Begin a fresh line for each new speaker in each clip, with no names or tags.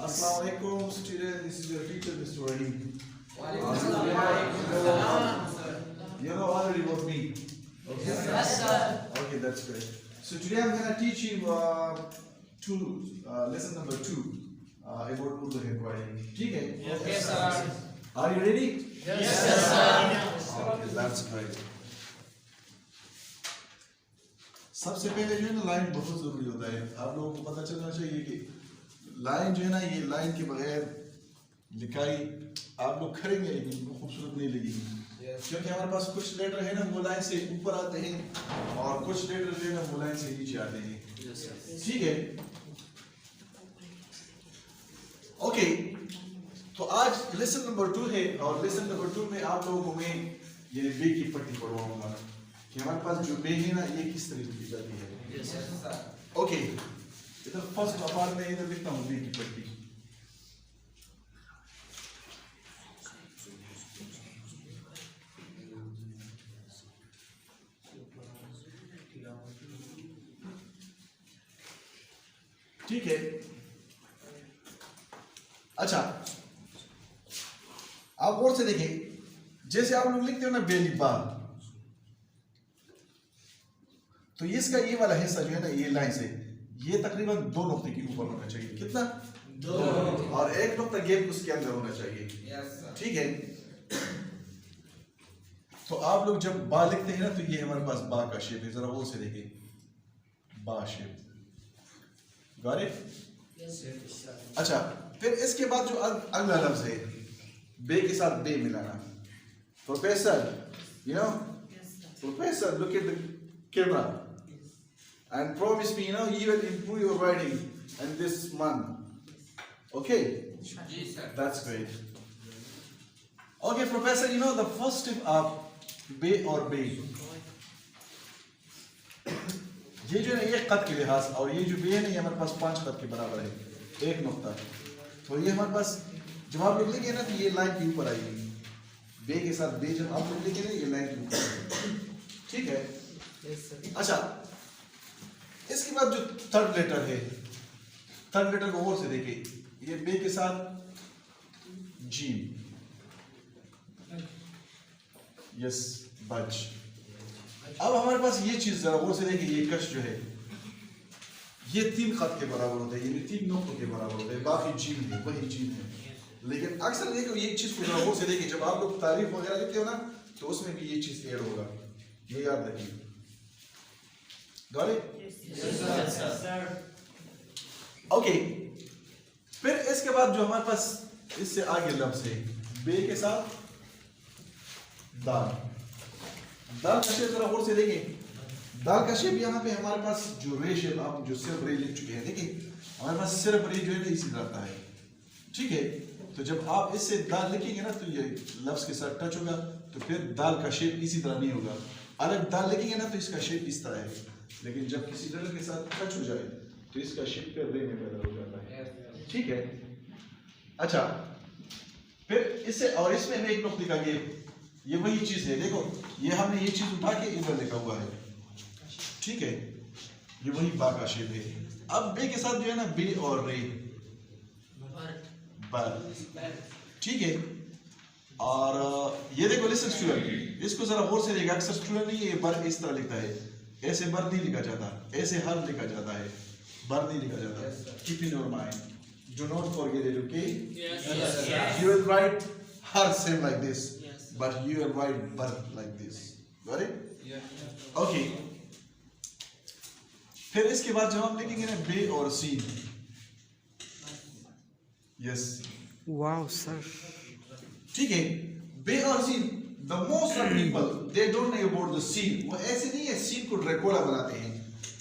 Assalamualaikum students, this is your teacher Mr. Rahim. You know already about me. Okay.
Yes, sir.
Okay, that's great. So today I'm gonna teach you lesson number 2 about Urdu handwriting. Okay?
Yes, sir.
Are you ready?
Yes, sir.
Okay, that's great. सबसे पहले जो है ना line बहुत जरूरी होता है। आप लोगों को पता चलना चाहिए कि लाइन जो है ना, ये लाइन के बगैर लिखाई आप लोग करेंगे लेकिन खूबसूरत नहीं लगेगी, क्योंकि हमारे पास कुछ लेटर है ना वो लाइन से ऊपर आते हैं और कुछ लेटर जो है ना वो लाइन से नीचे आते हैं। ठीक है, ओके। तो आज लेसन नंबर 2 है और लेसन नंबर 2 में आप लोगों को मैं ये बे की पट्टी पढ़वाऊंगा कि हमारे पास जो बे है ना ये किस तरीके की जाती है। ओके, इधर फर्स्ट अपार्ट में इधर लिखता हूँ बे की पट्टी। ठीक है, अच्छा आप और से देखिए, जैसे आप लोग लिखते हो ना बेली बाल, तो इसका ये वाला हिस्सा जो है ना ये लाइन से ये तकरीबन 2 नुक्ते के ऊपर होना चाहिए। कितना? 2। और 1 नुक्ता गैप उसके अंदर होना चाहिए। ठीक है, तो आप लोग जब बा लिखते हैं ना तो ये हमारे पास बा का शेप है, जरा वो से देखिए, बा शेप। Got it? अच्छा, फिर इसके बाद जो अगला लफ्ज है बे के साथ बे मिलाना। Professor, you know, professor look at the camera and promise me, you know, you will improve your writing in this month. Okay?
Yes, sir.
That's great. Okay, Professor, you know the first step of be or be. ये जो है एक कद के लिहाज और ये जो बे है ना ये हमारे पास 5 कद के बराबर है, 1 नुक्ता। तो ये हमारे पास जब आप लोग लिखेंगे ना तो ये लाइन के ऊपर आएगी, बे के साथ बे जब आप लोग लिखेंगे ना ये लाइन के ऊपर आएगी। ठीक है? अच्छा, इसके बाद जो थर्ड लेटर है, थर्ड लेटर को और से देखिए, ये बे के साथ जीम, यस, बज। अब हमारे पास ये चीज जरा और से देखिए, ये कश जो है ये 3 खत के बराबर होता है, ये 3 नुक्तों के बराबर होता है, बाकी जीम है, वही जीम है। लेकिन अक्सर देखो ये चीज को जरा और से देखिए, जब आप लोग तारीफ वगैरह लिखते हो ना तो उसमें भी ये चीज ऐड होगा, ये याद रखिए। Got it?
Yes, sir.
Okay, फिर इसके बाद जो हमारे पास इससे आगे लफ्ज है बे के साथ दाल। दाल का शेप जरा और से देखें, दाल का शेप यहाँ पे हमारे पास जो रे शेप आप जो सिर्फ रे लिख चुके हैं, देखिए हमारे पास सिर्फ रे जो है ना इसी तरह है। ठीक है, तो जब आप इससे दाल लिखेंगे ना तो ये लफ्ज के साथ टच होगा, तो फिर दाल का शेप इसी तरह नहीं होगा। अलग दाल लिखेंगे ना तो इसका शेप इस तरह है, लेकिन जब किसी लेटर के साथ टच हो जाए तो इसका शेप फिर रे में पैदा हो जाता है। ठीक है, अच्छा, फिर इससे और इसमें एक नुक्ते का गैप, ये वही चीज है, देखो ये हमने ये चीज उठा के इधर लिखा हुआ है। ठीक है, ये वही बा का शेप है। अब बे के साथ जो है ना बे और रे, बर। ठीक है, और ये देखो लिसन स्टूडेंट, इसको जरा और से देखिए, अक्सर स्टूडेंट नहीं ये बर इस तरह लिखता है, ऐसे बर नहीं लिखा जाता, ऐसे हर लिखा जाता है, बर नहीं लिखा जाता। Keep in your mind, do not forget it, okay?
Yes, sir.
You will write her same like this, but you will write bar like this. Got it? Okay. फिर इसके बाद जब हम लिखेंगे ना बे और सी, यस,
Wow, sir.
ठीक है, बे और scene, the most of people they don't know about the scene। वो ऐसे नहीं है, सीन को ड्रैकुला बनाते हैं।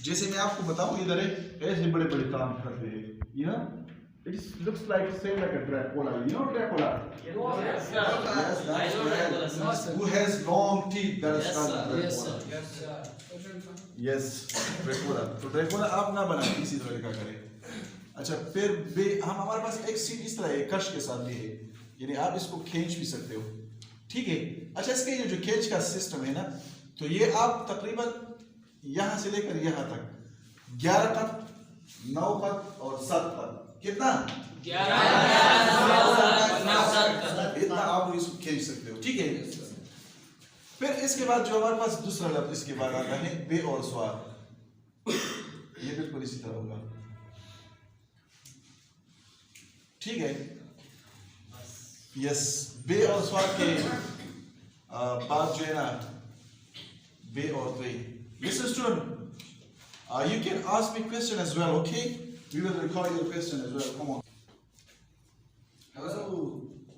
जैसे मैं आपको बताऊं, इधर है ऐसे बड़े बड़े काम करते हैं, you know, it looks like same like a Dracula, you know Dracula?
Yes, sir.
Yes,
I
that's
know
right.
Dracula, sir.
Who has long teeth, that is
Yes,
called
sir.
Dracula।
Yes, sir.
Yes, Dracula। तो Dracula आप ना बनाएं, इसी तरह लिखा करें। अच्छा, फिर बे हमारे पास एक सीन इस तरह है, कश के साथ भी है, यानी आप इसको खींच भी सकते हो। ठीक है, अच्छा, इसके ये जो खींच का सिस्टम है ना, तो ये आप तकरीबन यहाँ से लेकर यहाँ तक 11 खत 9 पद और 7 पद कितना
11
इतना आप इसको खींच सकते हो, ठीक है। फिर इसके बाद जो हमारे पास दूसरा लफ्ज इसके बाद आता है बे और स्वार। ये बिल्कुल इसी तरह होगा, ठीक है। यस, बे और स्वार के बाद जो है ना बे और त्वे। Listen student, you can ask me question as well, okay? We will record your question as well. Come on. Hello.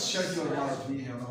Shut your mouth. We have no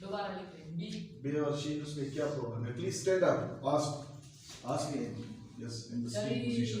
दोबारा लिखते हैं बी
बे और शीन उसमें क्या प्रॉब्लम है? Please stand up. Ask me. Yes, in the same position.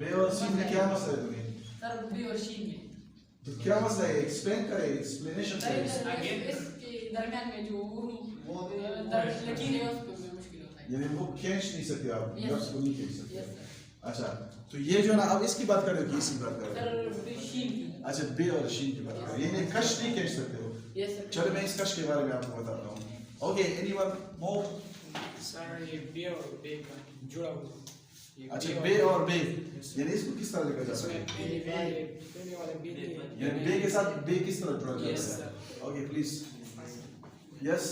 बे और शीन में क्या मसला है तुम्हें?
सर बी और शीन में
तो क्या मसला है? एक्सप्लेन करें, एक्सप्लेनेशन करें।
इसके दरमियान में जो लकीर है उसको मुश्किल होता है।
यानी वो खींच नहीं सकते आप,
Yes.
लफ्ज को नहीं खींच सकते।
यस सर
अच्छा, तो ये जो है ना अब इसकी बात कर रहे हो कि इसकी बात कर रहे हो?
सर शीन की
अच्छा, बे और शीन की बात कर रहे हो। ये कश नहीं खींच सकते हो।
यस सर
चलो मैं इस कश के बारे में आपको बताता हूँ। ओके, एनीवन मोर?
सर ये बे और बे का जुड़ा हुआ ये
अच्छा, बे और बे यानी इसको किस तरह लिखा जाता है?
पहले वाले बे
यानी बे के साथ बे किस तरह जुड़ा
Yes,
जाता है?
sir.
Okay please. Yes,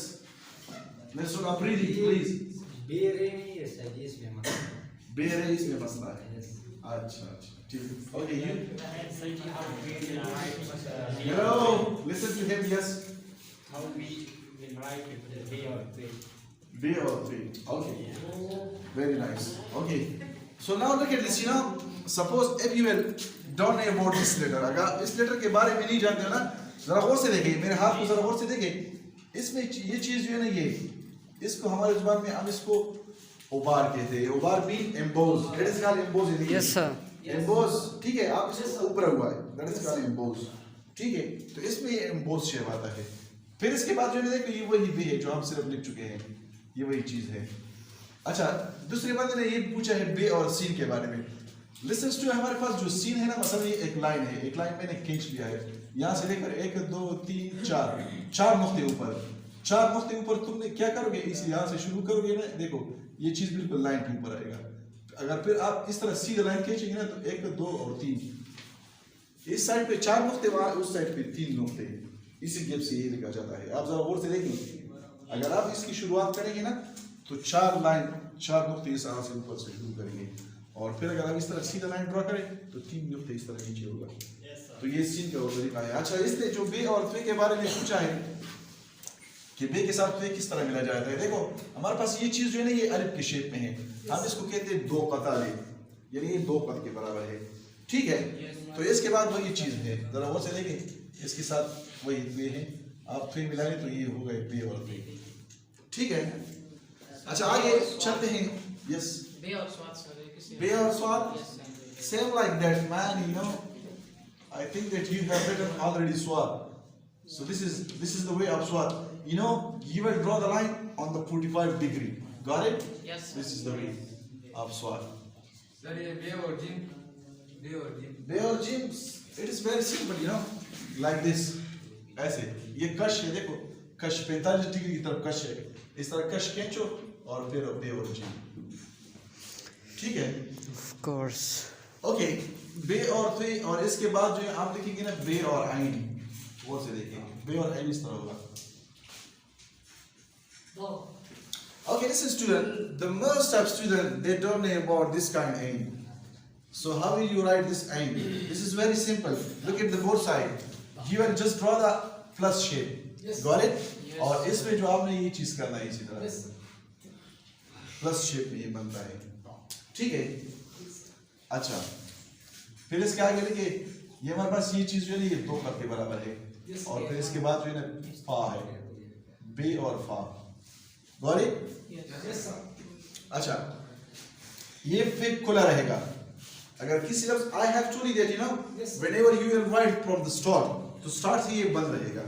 let's आप रीडिंग प्लीज।
बेरे नहीं है सर इसमें मतलब
बे रे इसमें मसला है। अच्छा, ठीक है। Okay, you hello, listen to him. Yes,
how we will write it the bay or bay.
Bay और bay. Okay, very nice. Okay, so now look at this. You know, suppose if you will don't know about this letter, अगर इस letter के बारे में नहीं जानते हो ना, जरा गौर से देखिए, मेरे हाथ को जरा गौर से देखिए। इसमें ये चीज जो है ना, ये इसको हमारे जुबान में हम इसको उबार कहते हैं। उबार mean emboss, that is called emboss.
Yes, sir.
Emboss, ठीक है। आप इसको ऊपर हुआ है, दैट इज कॉल्ड एम्बोज, ठीक है। तो इसमें ये एम्बोज शेप आता है। फिर इसके बाद जो है देखो, ये वही बे है जो हम सिर्फ लिख चुके हैं, ये वही चीज है। अच्छा, दूसरे बंदे ने ये पूछा है बे और सीन के बारे में। लिसन टू, हमारे पास जो सीन है ना, मतलब ये एक लाइन है, एक लाइन मैंने खींच लिया है यहाँ से लेकर 1 2 3 4 नुक्ते ऊपर, 4 नुक्ते ऊपर तुमने क्या करोगे, इस यहाँ से शुरू करोगे ना, देखो ये चीज बिल्कुल लाइन के ऊपर आएगा। अगर फिर आप इस तरह सीधा लाइन खींचेंगे ना, तो 1 2 और 3, इस साइड पे 4 नुक्ते, वहां उस साइड पे 3 नुक्ते, इसी गेप से ये लिखा जाता है। आप जरा गौर से देखिए, अगर आप इसकी शुरुआत करेंगे ना, तो 4 नुक्ते इस तरह से ऊपर से शुरू करेंगे, और फिर अगर आप इस तरह सीधा लाइन ड्रॉ करें तो 3 नुक्ते इस तरह नीचे होगा। तो ये सीन का तरीका है। अच्छा, इसने जो बे और त्वे के बारे में पूछा है कि बे के साथ त्वे किस तरह मिला जाता है, देखो हमारे पास ये चीज जो है ना, ये अलिफ के शेप में है। हम इसको कहते हैं 2 कताले, यानी ये 2 पद के बराबर है, ठीक है। तो इसके बाद वही चीज है, जरा वो से देखें, इसके साथ वही त्वे है, आप त्वे मिलाएं तो ये हो गए बे और त्वे, ठीक है। अच्छा, आगे चलते हैं। यस,
बे और स्वाद सर किसी
बे और स्वाद, same like that, man. You know, I think that you have written already swat. So this is the way of swat. You know, you will draw the line on the 45 degree. Got it?
Yes, sir.
This is the way of swat.
Sir ये बे और gym
Bay or jim, it is very simple. You know, like this. ऐसे ये कश है, देखो कश 45 degree की तरफ कश है, इस तरह कश खींचो और फिर बे और जिम, ठीक है।
Of course.
ओके, बे और त्वे, और इसके बाद जो है आप लिखेंगे ना बे और आइन, वो से देखेंगे बे और आइन इस तरह होगा। Okay, listen student, the most of student they don't know about this kind of ain. So how will you write this ain? This is very simple. Look at the both side. You will just draw the plus shape.
Yes.
Got it?
Yes.
और इसमें जो आपने ये चीज करना है इसी तरह
यस
प्लस शेप में ये बनता है, ठीक है। अच्छा, फिर इसके आगे देखिए, ये हमारे पास ये चीज जो है ना, ये 2 पद के बराबर है, और फिर इसके बाद जो है ना फा है, बे और फा। Got it?
यस सर
अच्छा, ये फिर खुला रहेगा। अगर किसी लफ्ज I have to that you know,
Yes.
whenever you will write from the start, तो स्टार्ट से ये बंद रहेगा,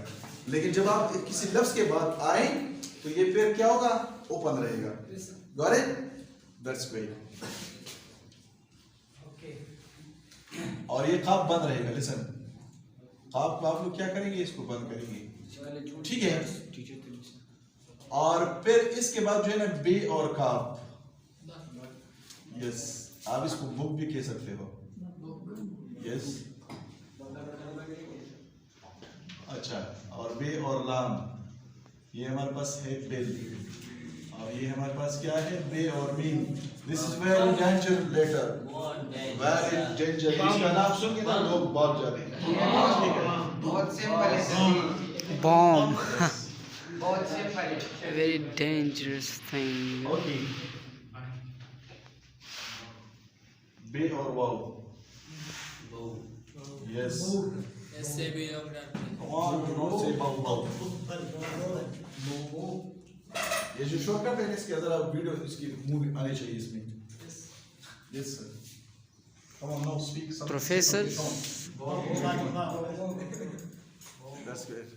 लेकिन जब आप किसी लफ्ज के बाद आए तो ये फिर क्या होगा, ओपन रहेगा।
Yes sir
Got it? That's great.
Okay
और ये खाब बंद रहेगा। लिसन, खाब को आप लोग क्या करेंगे, इसको बंद करेंगे, ठीक है। और फिर इसके बाद जो है ना बे और काफ, यस आप इसको बुक भी कह सकते हो, यस अच्छा। और बे और लाम, ये हमारे पास है बिल, और ये हमारे पास क्या है, बे और meme. This is very danger letter, very danger. इसका नाम सुन के ना लोग भाग जाते हैं।
बहुत सिंपल है।
Bomb.
बहुत सिंपल है।
Very dangerous thing.
ओके, बे और वाव, यस
ऐसे भी लोग रहते हैं।
Come on, do not say bow bow. ये जो शॉर्टकट है इसके अंदर आप वीडियो इसकी मूवी आनी चाहिए इसमें। Yes sir. Come on now speak something.
Professor.
That's good.